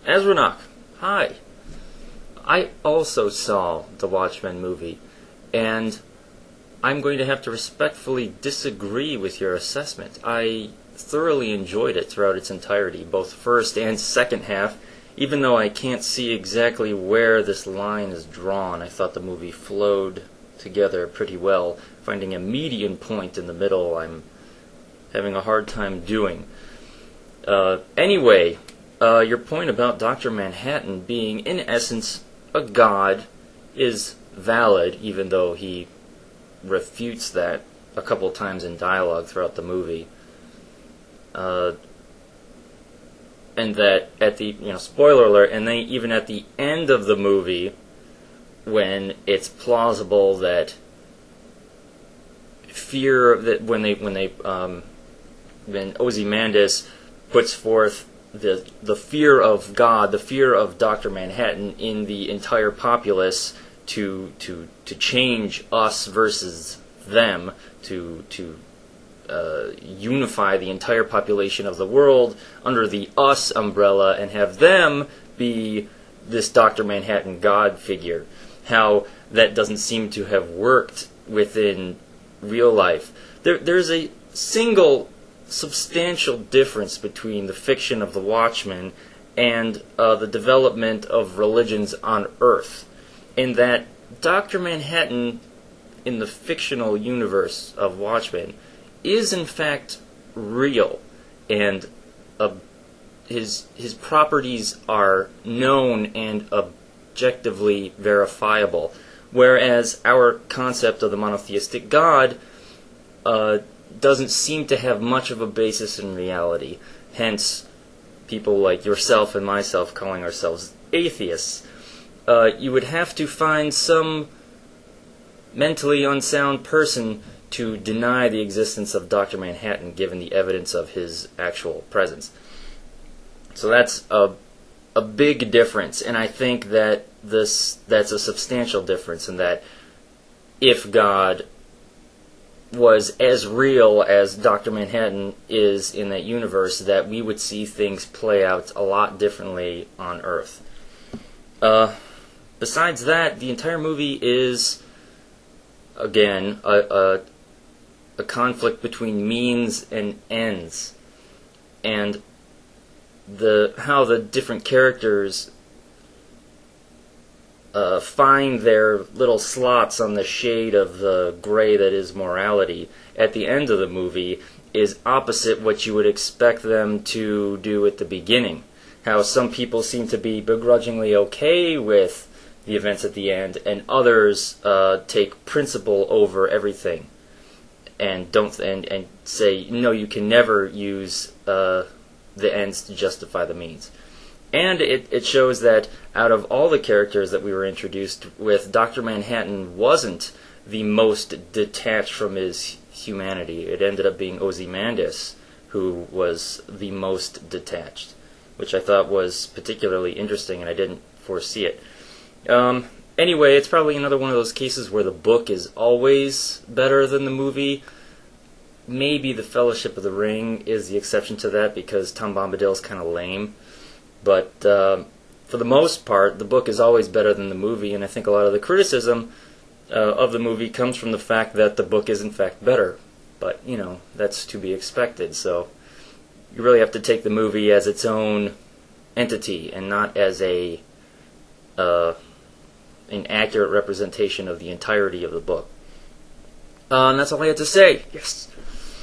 Azrienoch, hi. I also saw the Watchmen movie, and I'm going to have to respectfully disagree with your assessment. I thoroughly enjoyed it throughout its entirety, both first and second half, even though I can't see exactly where this line is drawn. I thought the movie flowed together pretty well. Finding a median point in the middle, I'm having a hard time doing. Anyway, your point about Dr. Manhattan being, in essence, a god is valid, even though he refutes that a couple times in dialogue throughout the movie. And that at the, spoiler alert, and then even at the end of the movie, when it's plausible that when Ozymandias puts forth the fear of God, the fear of Dr. Manhattan in the entire populace to change us versus them, to unify the entire population of the world under the us umbrella and have them be this Dr. Manhattan God figure. How that doesn't seem to have worked within real life. There's a single substantial difference between the fiction of the Watchmen and the development of religions on Earth, in that Dr. Manhattan in the fictional universe of Watchmen is in fact real, and his properties are known and objectively verifiable, whereas our concept of the monotheistic God doesn't seem to have much of a basis in reality. Hence, people like yourself and myself calling ourselves atheists. You would have to find some mentally unsound person to deny the existence of Dr. Manhattan, given the evidence of his actual presence. So that's a big difference, and I think that that's a substantial difference, in that if God was as real as Dr. Manhattan is in that universe, that we would see things play out a lot differently on Earth. Besides that, the entire movie is, again, a conflict between means and ends, and how the different characters find their little slots on the shade of the gray that is morality at the end of the movie is opposite what you would expect them to do at the beginning. How some people seem to be begrudgingly okay with the events at the end, and others take principle over everything, and and say, no, you can never use the ends to justify the means. And it shows that out of all the characters that we were introduced with, Dr. Manhattan wasn't the most detached from his humanity. It ended up being Ozymandias who was the most detached, which I thought was particularly interesting, and I didn't foresee it. Anyway, it's probably another one of those cases where the book is always better than the movie. Maybe The Fellowship of the Ring is the exception to that, because Tom Bombadil's kind of lame. But for the most part, the book is always better than the movie, and I think a lot of the criticism of the movie comes from the fact that the book is in fact better. But, that's to be expected, so you really have to take the movie as its own entity, and not as an accurate representation of the entirety of the book. And that's all I had to say. Yes.